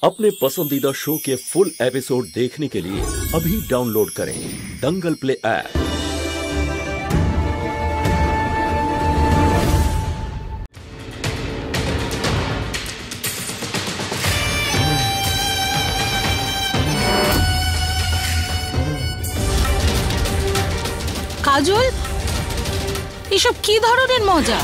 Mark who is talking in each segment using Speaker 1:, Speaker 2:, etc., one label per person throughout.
Speaker 1: अपने पसंदीदा शो के फुल एपिसोड देखने के लिए अभी डाउनलोड करें दंगल प्ले ऐप।
Speaker 2: কাজল, এসব কি ধরনের মজা?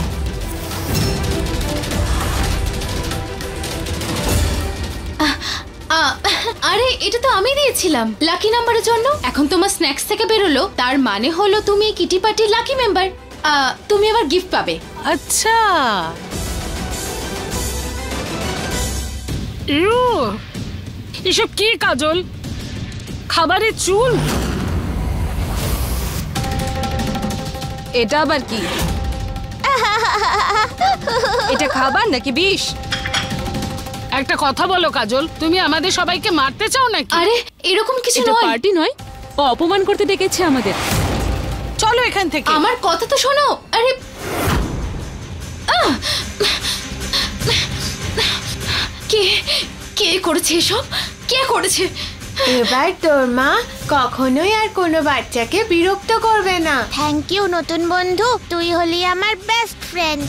Speaker 3: আরে এটা তো আমি দিয়েছিলাম লাকি নাম্বারের জন্য। এখন তোমার স্ন্যাক্স থেকে বেরোলো, তার মানে হলো তুমি কিটি পার্টির লাকি মেম্বার। তুমি আবার গিফট পাবে।
Speaker 2: আচ্ছা, এসব কি কাজল? খাবারের চুল?
Speaker 4: এটা আবার কি? এটা খাবার নাকি বিষ?
Speaker 2: একটা কথা বলো কাজল, তুমি আমাদের সবাইকে মারতে চাও নাকি?
Speaker 3: আরে এরকম কিছু
Speaker 4: এটা
Speaker 3: নয়।
Speaker 4: পার্টি নয়, ও অপমান করতে ডেকেছে আমাদের।
Speaker 2: চলো এখান থেকে।
Speaker 3: আমার কথা তো শোনো। আরে কে কে করেছে এসব? কে করেছে?
Speaker 5: এবার তোর মা কখনোই আর কোনো বাচ্চাকে বিরক্ত করবে না।
Speaker 6: থ্যাংক ইউ নতুন বন্ধু, তুই হলি আমার বেস্ট ফ্রেন্ড।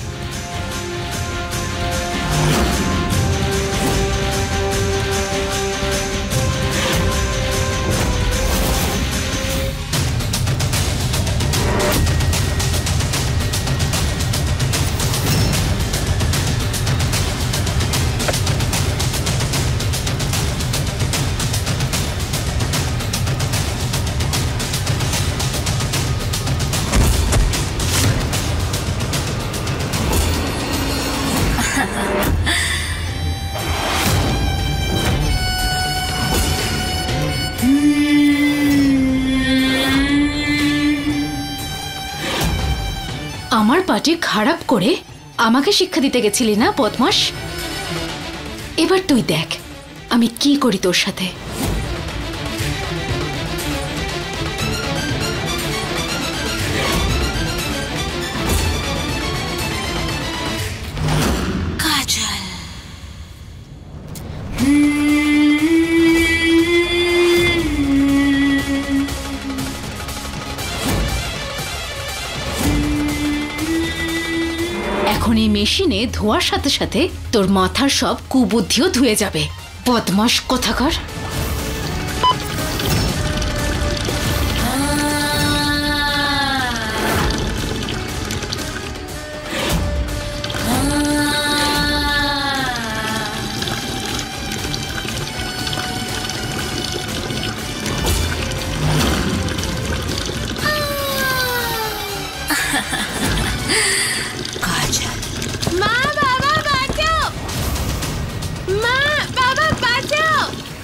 Speaker 3: আমার পার্টি খারাপ করে আমাকে শিক্ষা দিতে গেছিলি না বদমাশ? এবার তুই দেখ আমি কি করি তোর সাথে। কাজল, এখন এই মেশিনে ধোয়ার সাথে সাথে তোর মাথার সব কুবুদ্ধিও ধুয়ে যাবে। বদমাশ কোথাকার।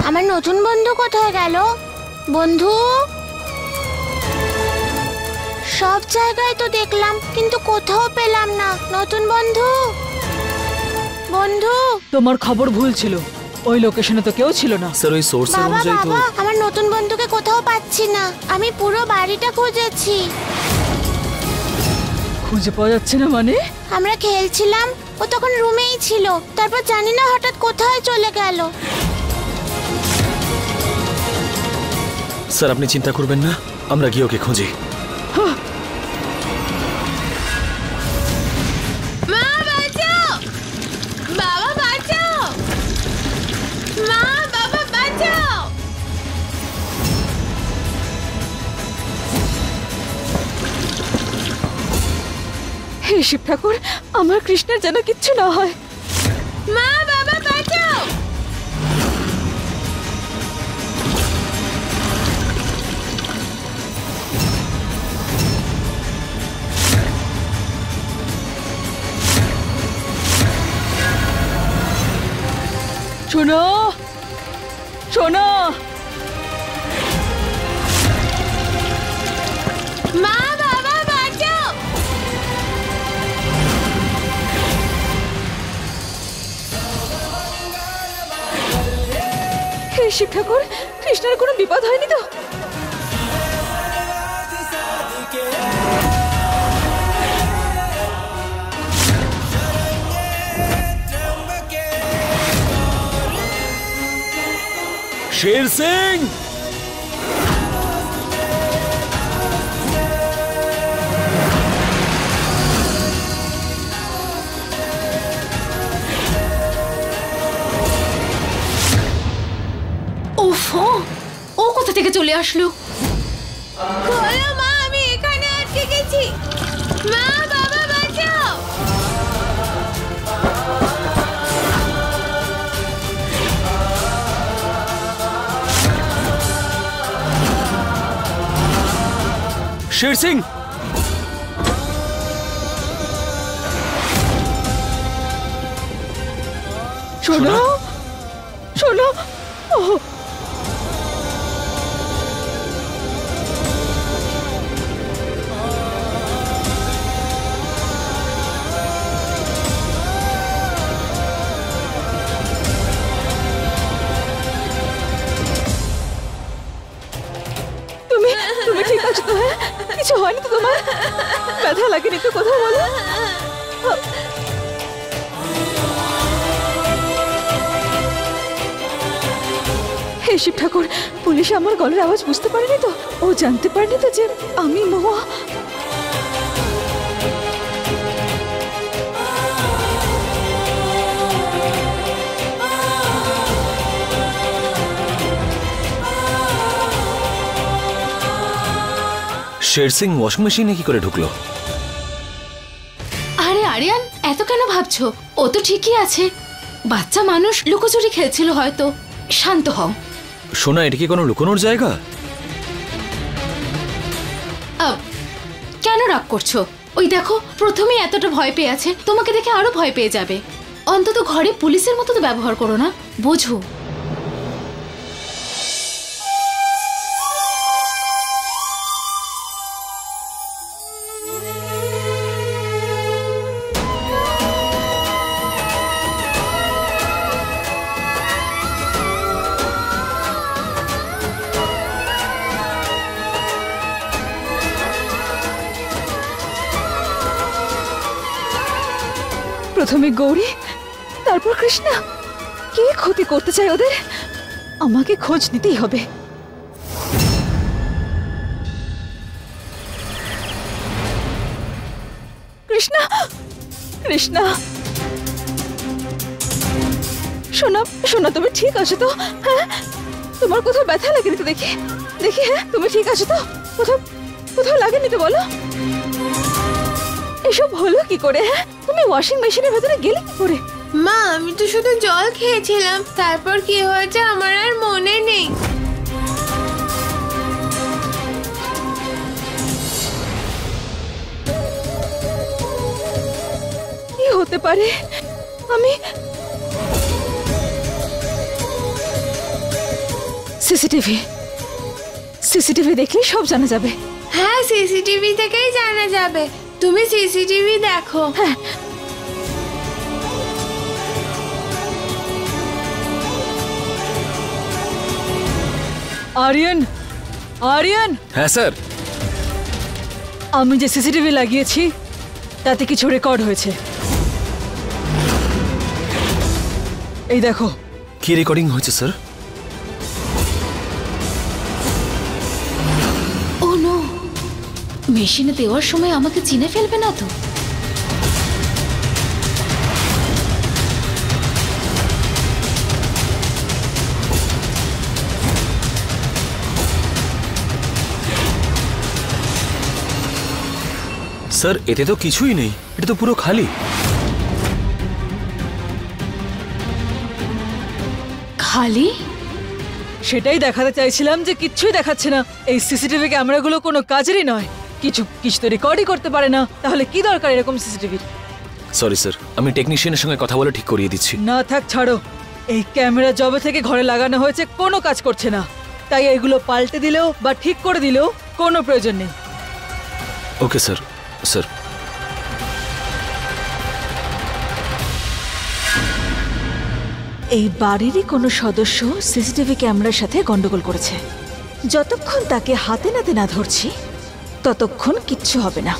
Speaker 6: আমার নতুন বন্ধু কোথায় গেল? বন্ধু, সব জায়গায় তো দেখলাম কিন্তু কোথাও পেলাম না। নতুন বন্ধু, বন্ধু।
Speaker 4: তোমার খবর ভুল ছিল, ওই লোকেশনে তো কেউ ছিল না।
Speaker 7: স্যার ওই সোর্সের
Speaker 6: বাবা
Speaker 7: অনুযায়ী তো
Speaker 6: বাবা, আমার নতুন বন্ধুকে কোথাও পাচ্ছি না। আমি পুরো বাড়িটা খুঁজেছি।
Speaker 4: খুঁজে পাওয়া যাচ্ছে না মানে?
Speaker 6: আমরা খেলছিলাম, ও তখন রুমেই ছিল, তারপর জানি না হঠাৎ কোথায় চলে গেল।
Speaker 7: স্যার আপনি চিন্তা করবেন না, আমরা গিয়ে ওকে খুঁজি।
Speaker 5: মা বাঁচাও! বাবা বাঁচাও! মা বাবা বাঁচাও!
Speaker 4: হে শিব ঠাকুর, আমার কৃষ্ণের যেন কিচ্ছু না হয়।
Speaker 5: মা বাবা বাঁচাও!
Speaker 4: শোনো শোনো,
Speaker 5: মা বাবা বাঁচাও!
Speaker 4: হে শিব ঠাকুর, কৃষ্ণের কোনো বিপদ হয়নি তো?
Speaker 7: शेर सिंह!
Speaker 3: ওফো, ও কোথা থেকে চলে আসলো?
Speaker 5: খোলো মা, আমি এখানে আটকে গেছি। মা, বাবা বাঁচাও।
Speaker 7: शेर सिंह!
Speaker 4: শোনো শোনো, ও তুমি তুমি ঠিক আছো তো? হ্যাঁ, কিছু হয়নি তো তোমার? ব্যথা লাগেনি তো কোথাও বলো? হে শিব ঠাকুর, পুলিশ আমার গলার আওয়াজ বুঝতে পারেনি তো? ও জানতে পারেনি তো যে আমি মহুয়া?
Speaker 7: शेर सिंह ওয়াশিং মেশিনে কি করে ঢুকলো?
Speaker 3: আরে আরিয়ান, এত কেন ভাবছো? ও তো ঠিকই আছে। বাচ্চা মানুষ লুকোচুরি খেলছিল হয়তো। শান্ত হও।
Speaker 7: সোনা, এটা কি কোনো লুকোনোর জায়গা?
Speaker 3: কেন রাগ করছো? ওই দেখো, প্রথমে এতটা ভয় পেয়ে আছে, তোমাকে দেখে আরো ভয় পেয়ে যাবে। অন্তত ঘরে পুলিশের মতো তো ব্যবহার করো না, বোঝো।
Speaker 4: প্রথমে গৌরী, তারপর কৃষ্ণা। কে ক্ষতি করতে চায় ওদের? আমাকে খোঁজ নিতেই হবে। কৃষ্ণা, কৃষ্ণা, শোনা শোনা, তুমি ঠিক আছো তো? হ্যাঁ, তোমার কোথাও ব্যথা লাগেনি তো? দেখি দেখি, হ্যাঁ তুমি ঠিক আছো তো? কোথাও কোথাও লাগেনি তো বলো? এসব হলো কি করে? হ্যাঁ, তুমি ওয়াশিং মেশিনের ভেতরে গেলে কি করে?
Speaker 5: মা, আমি তো শুধু জল খেয়েছিলাম, তারপর কি হয়েছে আমার আর মনে নেই।
Speaker 4: কি হতে পারে? আমি সিসিটিভি সিসিটিভি দেখলে সব জানা যাবে।
Speaker 5: হ্যাঁ, সিসিটিভি থেকেই জানা যাবে। তুমি সিসিটিভি দেখো।
Speaker 4: হ্যাঁ, আরিয়ান, আরিয়ান,
Speaker 7: হ্যাঁ স্যার।
Speaker 4: আমি যে সিসিটিভি লাগিয়েছি তাতে কিছু রেকর্ড হয়েছে। এই দেখো।
Speaker 7: কি রেকর্ডিং হয়েছে স্যার?
Speaker 3: ও নো, মেশিনে দেওয়ার সময় আমাকে চিনে ফেলবে না তো?
Speaker 7: স্যার, এতে তো কিছুই নেই, এটা তো পুরো খালি।
Speaker 3: খালি?
Speaker 4: সেটাই দেখাতে চাইছিলাম যে কিচ্ছুই দেখাচ্ছে না। এই সিসিটিভি ক্যামেরাগুলো কোনো কাজেরই নয়, কিছু কিছু তো রেকর্ডই করতে পারে না। তাহলে কি দরকার এরকম সিসিটিভির?
Speaker 7: সরি স্যার, আমি টেকনিশিয়ানের সঙ্গে কথা বলে ঠিক করিয়ে দিচ্ছি।
Speaker 4: না থাক, ছাড়ো। এই ক্যামেরা যবে থেকে ঘরে লাগানো হয়েছে কোনো কাজ করছে না, তাই এগুলো পাল্টে দিলেও বা ঠিক করে দিলেও কোনো প্রয়োজন নেই।
Speaker 7: Okay sir. স্যার,
Speaker 4: এই বাড়িরই কোনো সদস্য সিসিটিভি ক্যামেরার সাথে গন্ডগোল করেছে। যতক্ষণ তাকে হাতে নাতে না ধরছি ততক্ষণ কিচ্ছু হবে না।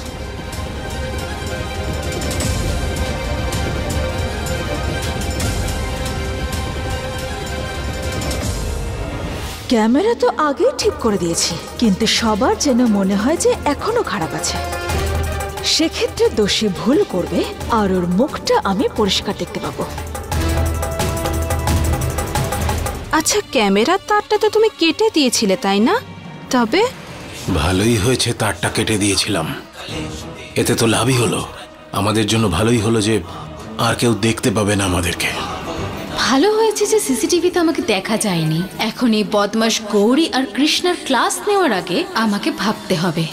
Speaker 4: ক্যামেরা তো আগেই ঠিক করে দিয়েছি, কিন্তু সবার যেন মনে হয় যে এখনো খারাপ আছে। সেক্ষেত্রে দোষী ভুল করবে আর ওর মুখটা আমি পরিষ্কার দেখতে পাবো।
Speaker 8: আচ্ছা, ক্যামেরার তারটা তো তুমি কেটে দিয়েছিলে তাই না? তবে
Speaker 9: ভালোই হয়েছে তারটা কেটে দিয়েছিলাম, এতে তো লাভই হলো। আমাদের জন্য ভালোই হলো যে আর কেউ দেখতে পাবে না আমাদেরকে।
Speaker 3: ভালো হয়েছে যে সিসিটিভিতে আমাকে দেখা যায়নি। এখন এই বদমাশ গৌরী আর কৃষ্ণার ক্লাস নেওয়ার আগে আমাকে ভাবতে হবে।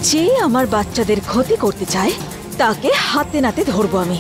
Speaker 4: যে আমার বাচ্চাদের ক্ষতি করতে চায় তাকে হাতে নাতে ধরবো আমি।